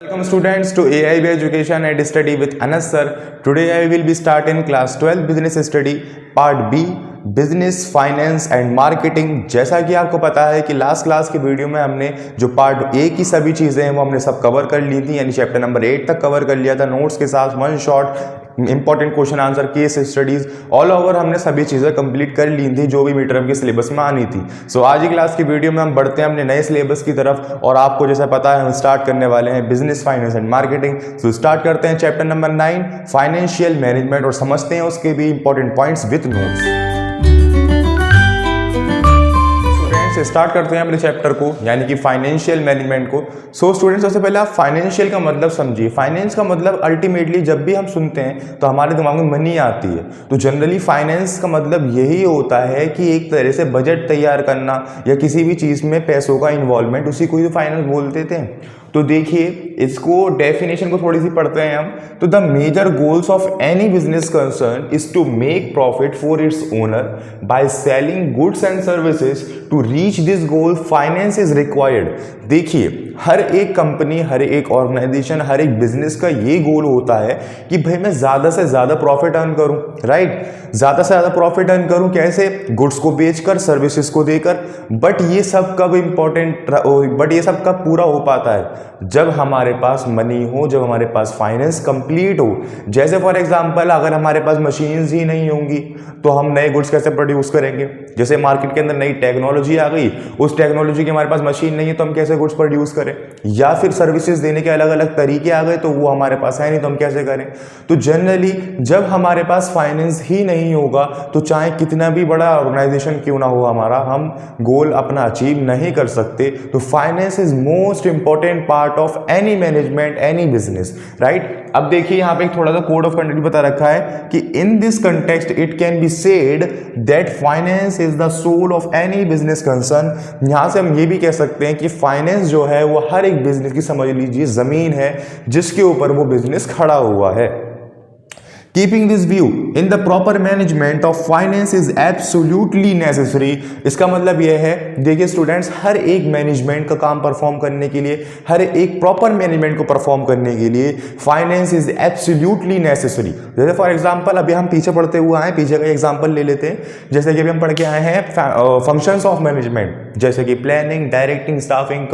Welcome students to AIB Education and Study with Anas sir. Today I will be starting class 12 business study part B business finance and marketing. जैसा कि आपको पता है कि last class के video में हमने जो पार्ट ए की सभी चीज़ें हैं वो हमने सब कवर कर ली थी, यानी चैप्टर नंबर 8 तक कवर कर लिया था नोट्स के साथ, one shot important question answer, case studies, all over हमने सभी चीज़ें कंप्लीट कर ली थी जो भी मिड टर्म के सिलेबस में आनी थी। सो आज की क्लास की वीडियो में हम बढ़ते हैं अपने नए सिलेबस की तरफ और आपको जैसा पता है हम स्टार्ट करने वाले हैं business finance and marketing. So start करते हैं चैप्टर नंबर 9 फाइनेंशियल मैनेजमेंट और समझते हैं उसके भी important points with notes. Start करते हैं अपने चैप्टर को यानी कि फाइनेंशियल मैनेजमेंट को। सो स्टूडेंट्स सबसे पहले आप फाइनेंशियल का मतलब समझिए। फाइनेंस का मतलब अल्टीमेटली जब भी हम सुनते हैं तो हमारे दिमाग में मनी आती है, तो जनरली फाइनेंस का मतलब यही होता है कि एक तरह से बजट तैयार करना या किसी भी चीज़ में पैसों का इन्वॉल्वमेंट, उसी को ही फाइनेंस बोलते थे। तो देखिए इसको डेफिनेशन को थोड़ी सी पढ़ते हैं हम। तो the major goals of any business concern is to make profit for its owner by selling goods and services. To reach this goal finance is required. देखिए हर एक कंपनी, हर एक ऑर्गेनाइजेशन, हर एक बिजनेस का ये गोल होता है कि भाई मैं ज़्यादा से ज़्यादा प्रॉफिट अर्न करूं, राइट? ज़्यादा से ज़्यादा प्रॉफिट अर्न करूं कैसे? गुड्स को बेचकर, सर्विसेज को देकर। बट ये सब कब पूरा हो पाता है? जब हमारे पास मनी हो, जब हमारे पास फाइनेंस कंप्लीट हो। जैसे फॉर एग्जांपल अगर हमारे पास मशीन्स ही नहीं होंगी तो हम नए गुड्स कैसे प्रोड्यूस करेंगे? जैसे मार्केट के अंदर नई टेक्नोलॉजी आ गई, उस टेक्नोलॉजी की हमारे पास मशीन नहीं है तो हम कैसे गुड्स प्रोड्यूस करें? या फिर सर्विसेज देने के अलग अलग तरीके आ गए तो वो हमारे पास है नहीं तो हम कैसे करें? तो जनरली जब हमारे पास फाइनेंस ही नहीं होगा तो चाहे कितना भी बड़ा ऑर्गेनाइजेशन क्यों ना हो हमारा, हम गोल अपना अचीव नहीं कर सकते। तो finance is most important part of any management, any business, right? अब देखिए यहाँ पे एक थोड़ा सा कोड ऑफ कंडक्ट बता रखा है कि in this context it can be said that finance is the soul of any business concern. यहां से हम ये भी कह सकते हैं कि फाइनेंस जो है वो हर एक बिजनेस की, समझ लीजिए, जमीन है जिसके ऊपर वो बिजनेस खड़ा हुआ है। Keeping this view in the proper management of finance is absolutely necessary। इसका मतलब यह है, देखिए स्टूडेंट्स, हर एक मैनेजमेंट का काम परफॉर्म करने के लिए, हर एक प्रॉपर मैनेजमेंट को परफॉर्म करने के लिए फाइनेंस इज एब्सोल्युटली नेसेसरी। जैसे फॉर एग्जांपल अभी हम पीछे पढ़ते हुए आए, पीछे का एग्जांपल ले लेते हैं। जैसे कि अभी हम पढ़ के आए हैं फंक्शंस ऑफ मैनेजमेंट, जैसे कि प्लानिंग, डायरेक्टिंग, स्टाफिंग,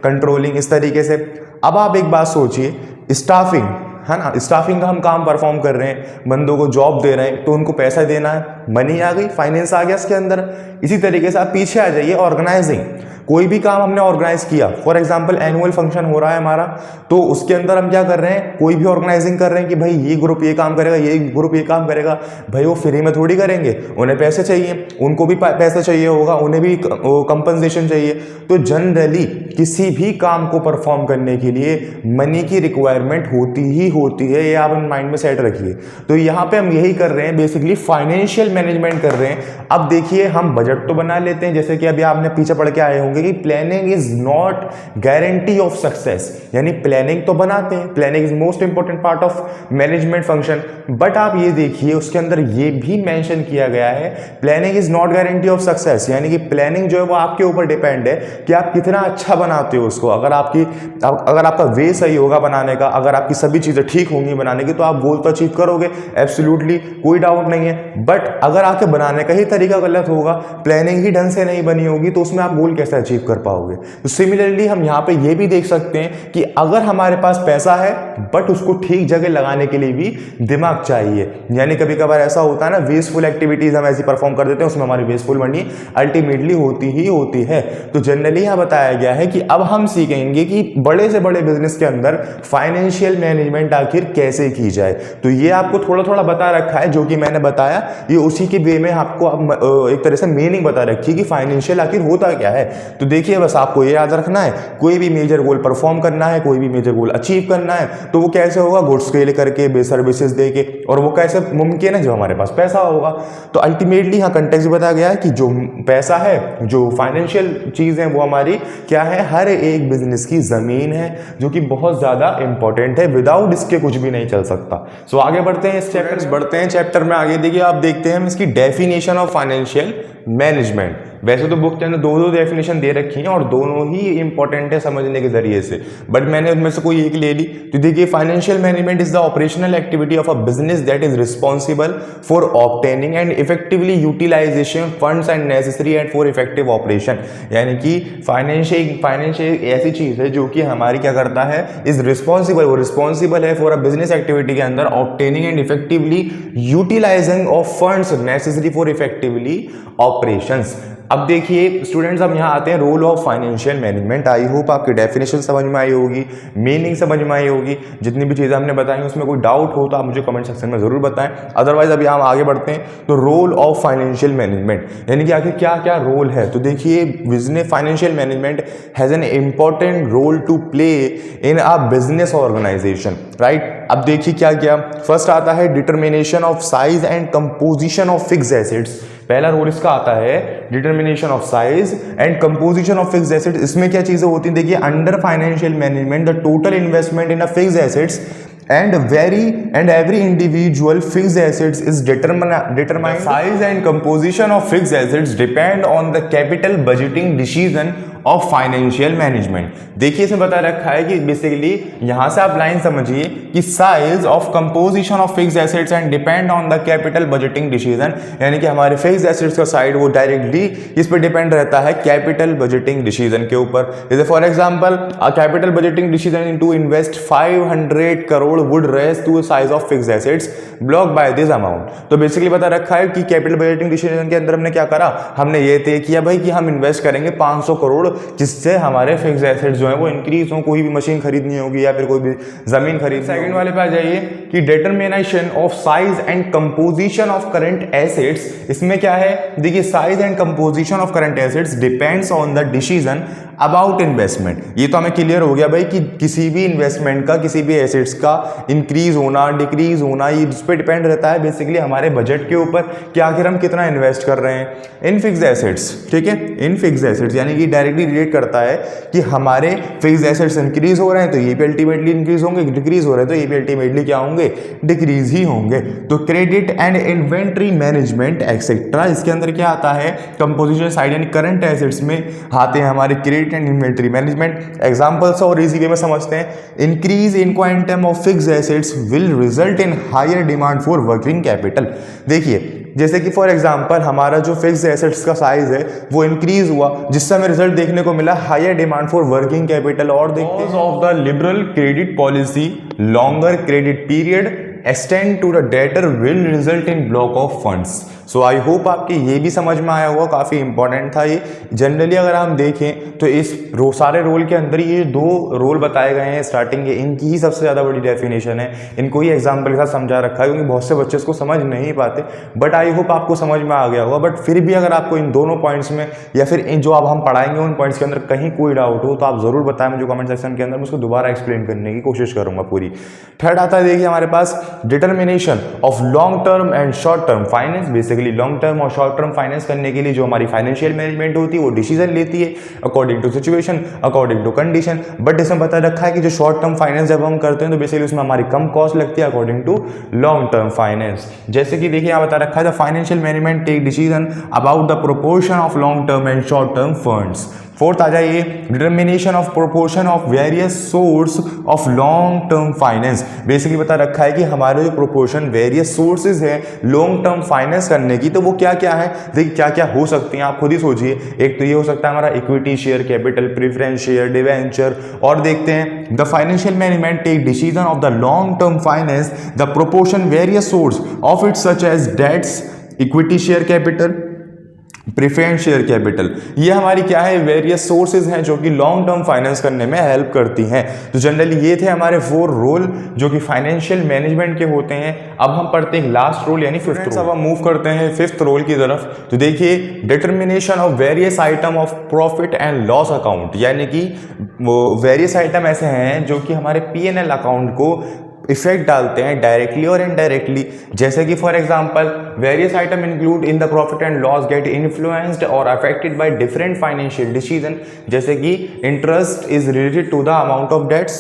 कंट्रोलिंग, इस तरीके से। अब आप एक बात सोचिए, स्टाफिंग है ना, स्टाफिंग का हम काम परफॉर्म कर रहे हैं, बंदों को जॉब दे रहे हैं तो उनको पैसा देना है, मनी आ गई, फाइनेंस आ गया इसके अंदर। इसी तरीके से आप पीछे आ जाइए, ऑर्गेनाइजिंग, कोई भी काम हमने ऑर्गेनाइज किया, फॉर एग्जांपल एनुअल फंक्शन हो रहा है हमारा, तो उसके अंदर हम क्या कर रहे हैं? कोई भी ऑर्गेनाइजिंग कर रहे हैं कि भाई ये ग्रुप ये काम करेगा, ये ग्रुप ये काम करेगा। भाई वो फ्री में थोड़ी करेंगे, उन्हें पैसे चाहिए, उनको भी पैसे चाहिए होगा, उन्हें भी कंपनसेशन चाहिए। तो जनरली किसी भी काम को परफॉर्म करने के लिए मनी की रिक्वायरमेंट होती है, ये आप माइंड में सेट रखिए। तो यहाँ पे हम यही कर रहे हैं, बेसिकली फाइनेंशियल मैनेजमेंट कर रहे हैं। अब देखिए हम बजट तो बना लेते हैं, जैसे कि अभी आपने पीछे पढ़ के आए होंगे कि planning is not guarantee of success, यानी प्लानिंग तो बनाते हैं, planning is most important part of management function. But आप ये देखिए उसके अंदर ये भी मेंशन किया गया है, planning is not guarantee of success, यानी कि प्लानिंग जो है वो आपके ऊपर डिपेंड है कि आप कितना अच्छा बनाते हो उसको। अगर आपका वे सही होगा बनाने का, अगर आपकी सभी चीजें ठीक होंगी बनाने की, तो आप गोल तो अचीव करोगे, एब्सोल्युटली कोई डाउट नहीं है। बट अगर आपके बनाने का ही तरीका गलत होगा, प्लानिंग ही ढंग से नहीं बनी होगी, तो उसमें आप गोल कैसे अचीव कर पाओगे? तो सिमिलरली हम यहाँ पे ये भी देख सकते हैं कि अगर हमारे पास पैसा है बट उसको ठीक जगह लगाने के लिए भी दिमाग चाहिए। यानी कभी कभार ऐसा होता है ना, वेस्टफुल एक्टिविटीज हम ऐसी परफॉर्म कर देते हैं, उसमें हमारी वेस्टफुल मनी अल्टीमेटली होती है। तो जनरली यहाँ बताया गया है कि अब हम सीखेंगे कि बड़े से बड़े बिजनेस के अंदर फाइनेंशियल मैनेजमेंट आखिर कैसे की जाए। तो ये आपको थोड़ा थोड़ा बता रखा है, जो कि मैंने बताया ये उसी के वे में आपको एक तरह से मीनिंग बता रखी है कि फाइनेंशियल आखिर होता क्या है। तो देखिए बस आपको ये याद रखना है, कोई भी मेजर गोल परफॉर्म करना है, कोई भी मेजर गोल अचीव करना है, तो वो कैसे होगा? गुड्स के लेकर के, बे सर्विसेज दे के, और वो कैसे मुमकिन है? जब हमारे पास पैसा होगा। तो अल्टीमेटली यहाँ कंटेक्स्ट बताया गया है कि जो पैसा है, जो फाइनेंशियल चीज है, वो हमारी क्या है? हर एक बिजनेस की जमीन है, जो कि बहुत ज्यादा इंपॉर्टेंट है, विदाउट इसके कुछ भी नहीं चल सकता। सो आगे बढ़ते हैं, इस चैप्टर में आगे। देखिए आप देखते हैं इसकी डेफिनेशन ऑफ फाइनेंशियल मैनेजमेंट। वैसे तो बुक के अंदर दो दो डेफिनेशन दे रखी हैं और दोनों ही इंपॉर्टेंट है समझने के जरिए से, बट मैंने उनमें से कोई एक ले ली। तो देखिए, financial management is the operational activity of a business that is responsible for obtaining and effectively utilisation funds and necessary and for effective operation. यानी कि फाइनेंशियल ऐसी चीज है जो कि हमारी क्या करता है, इज रिस्पॉन्सिबल, वो रिस्पॉन्सिबल है फॉर अ बिजनेस एक्टिविटी के अंदर obtaining and effectively utilising of funds necessary for effectively operations. अब देखिए स्टूडेंट्स, अब यहाँ आते हैं role of financial management. I hope आपकी डेफिनेशन समझ में आई होगी, मीनिंग समझ में आई होगी। जितनी भी चीज़ें हमने बताई उसमें कोई डाउट हो तो आप मुझे कमेंट सेक्शन में ज़रूर बताएं। अदरवाइज अभी हम आगे बढ़ते हैं। तो रोल ऑफ फाइनेंशियल मैनेजमेंट यानी कि आखिर क्या क्या रोल है। तो देखिए, business financial management has an important role to play in a business organisation, right. अब देखिए क्या क्या, फर्स्ट आता है determination of size and composition of fixed assets. पहला रोल इसका आता है determination of size and composition of fixed assets. इसमें क्या चीजें होती हैं, देखिए, under financial management the total investment in a fixed assets and every individual fixed assets is determined. Size and composition of fixed assets depend on the capital budgeting decision of financial management. देखिए, इसमें बता रखा है कि basically यहां से आप line समझिए कि size of composition of fixed assets and depend on the capital budgeting decision. यानी कि हमारे फिक्स्ड एसेट्स का साइड वो डायरेक्टली इस पर डिपेंड रहता है कैपिटल बजटिंग डिसीजन के ऊपर। जैसे for example, a capital budgeting decision in to invest 500 crore would raise to size of fixed assets block by this amount. तो बेसिकली बता रखा है कि कैपिटल बजटिंग डिसीजन के अंदर हमने क्या करा, हमने ये तय किया भाई कि हम इन्वेस्ट करेंगे 500 करोड़, जिससे हमारे फिक्स्ड एसेट्स जो है वो इंक्रीज हो, कोई भी मशीन खरीदनी होगी या फिर कोई भी जमीन खरीद। सेकंड वाले पे आ जाइए कि determination of size and composition of current assets. इसमें क्या है, देखिए, size and composition of current assets depends on the decision about investment. ये तो हमें क्लियर हो गया भाई कि किसी भी इन्वेस्टमेंट का, किसी भी एसेट्स का इंक्रीज होना डिक्रीज होना, ये इस पर डिपेंड रहता है बेसिकली हमारे बजट के ऊपर कि आखिर हम कितना इन्वेस्ट कर रहे हैं इन फिक्स्ड एसेट्स। ठीक है, इन फिक्स्ड एसेट्स यानी कि डायरेक्टली रिलेट करता है कि हमारे फिक्स्ड एसेट्स इंक्रीज हो रहे हैं तो ये भी अल्टीमेटली इंक्रीज होंगे, डिक्रीज हो रहे हैं तो ये भी अल्टीमेटली क्या होंगे, डिक्रीज ही होंगे। तो credit and inventory management etcetera, इसके अंदर क्या आता है, composition side and current assets में आते हैं हमारे credit and inventory management. Examples और इजी वे में समझते हैं। Increase in quantum of fixed assets will result in higher demand for working capital. देखिए, जैसे कि फॉर एग्जांपल हमारा जो फिक्स्ड एसेट्स का साइज है वो इंक्रीज हुआ, जिससे हमें रिजल्ट देखने को मिला higher demand for working capital. और देखते हैं of the liberal credit policy longer credit period extend to the debtor will result in block of funds. So I hope आपके ये भी समझ में आया होगा, काफ़ी इंपॉर्टेंट था ये। जनरली अगर हम देखें तो इस सारे रोल के अंदर ये दो रोल बताए गए हैं स्टार्टिंग के, इनकी ही सबसे ज़्यादा बड़ी डेफिनेशन है। इनको ही एग्जाम्पल के साथ समझा रखा है क्योंकि बहुत से बच्चे इसको समझ नहीं पाते, बट आई होप आपको समझ में आ गया होगा। बट फिर भी अगर आपको इन दोनों पॉइंट्स में या फिर इन जो अब हम पढ़ाएंगे उन पॉइंट्स के अंदर कहीं कोई डाउट हो तो आप ज़रूर बताएं मुझे कमेंट सेक्शन के अंदर, मैं उसको दोबारा एक्सप्लेन करने की कोशिश करूँगा पूरी। थर्ड आता है, देखिए, हमारे पास determination of long term and short term finance. Basically long term और शॉर्ट टर्म फाइनेंस करने के लिए जो हमारी फाइनेंशियल मैनेजमेंट होती है वो डिसीजन लेती है according to situation, according to condition. But इसमें बता रखा है कि जो शॉर्ट टर्म फाइनेंस जब हम करते हैं तो बेसिकली उसमें हमारी कम कॉस्ट लगती है according to long term finance. जैसे कि देखिए यहाँ बता रखा है the financial management take decision about the proportion of long term and short term funds. Fourth आ जाइए, determination of proportion of various source of long term finance. Basically बता रखा है कि हमारे जो प्रोपोर्शन वेरियस सोर्सेज है लॉन्ग टर्म फाइनेंस करने की, तो वो क्या क्या है, देखिए क्या क्या हो सकती हैं आप खुद ही सोचिए। एक तो ये हो सकता है हमारा equity share capital, preference share, debenture. और देखते हैं the financial management take decision of the long term finance the proportion various source of it such as debts, equity share capital, preference share capital. ये हमारी क्या है, various sources हैं जो कि लॉन्ग टर्म फाइनेंस करने में हेल्प करती हैं। तो जनरली ये थे हमारे 4 रोल जो कि फाइनेंशियल मैनेजमेंट के होते हैं। अब हम पढ़ते हैं लास्ट रोल यानी फिफ्थ रोल। अब हम मूव करते हैं फिफ्थ रोल की तरफ। तो देखिए, determination of various item of profit and loss account, यानी कि वो वेरियस आइटम ऐसे हैं जो कि हमारे P&L अकाउंट को इफेक्ट डालते हैं डायरेक्टली और इनडायरेक्टली। जैसे कि for example various item include in the profit and loss get influenced और affected by different financial decision. जैसे कि interest is related to the amount of debts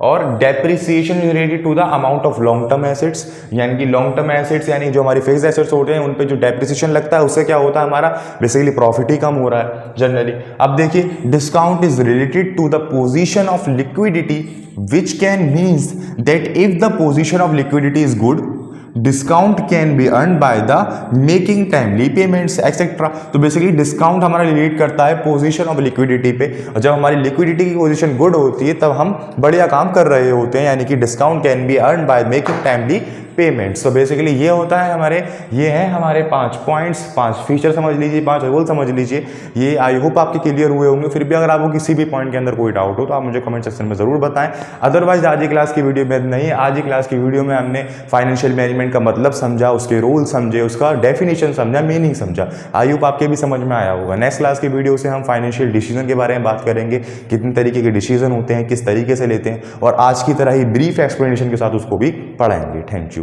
और depreciation related to the amount of long term assets, यानी कि long term assets यानी जो हमारी fixed assets होते हैं उन पे जो डेप्रिसिएशन लगता है उससे क्या होता है, हमारा बेसिकली प्रॉफिट ही कम हो रहा है जनरली। अब देखिए discount is related to the position of liquidity which can means that if the position of liquidity is good, discount can be earn by the making timely payments etcetera. तो basically discount हमारा relate करता है position of liquidity पे, और जब हमारी liquidity की position good होती है तब हम बढ़िया काम कर रहे होते हैं, यानी कि discount can be earn by making timely payments. तो बेसिकली ये होता है हमारे, ये है हमारे 5 पॉइंट्स, 5 फीचर समझ लीजिए, 5 रूल समझ लीजिए। ये आई होप आपके क्लियर हुए होंगे। फिर भी अगर आपको किसी भी पॉइंट के अंदर कोई डाउट हो तो आप मुझे कमेंट सेक्शन में जरूर बताएं। अदरवाइज आज की क्लास की वीडियो में नहीं, आज की क्लास की वीडियो में हमने फाइनेंशियल मैनेजमेंट का मतलब समझा, उसके रूल समझे, उसका डेफिनेशन समझा, मीनिंग समझा। आई होप आपके भी समझ में आया होगा। नेक्स्ट क्लास की वीडियो से हम फाइनेंशियल डिसीजन के बारे में बात करेंगे, कितने तरीके के डिसीजन होते हैं, किस तरीके से लेते हैं, और आज की तरह ही ब्रीफ एक्सप्लेनेशन के साथ उसको भी पढ़ाएंगे। Thank you.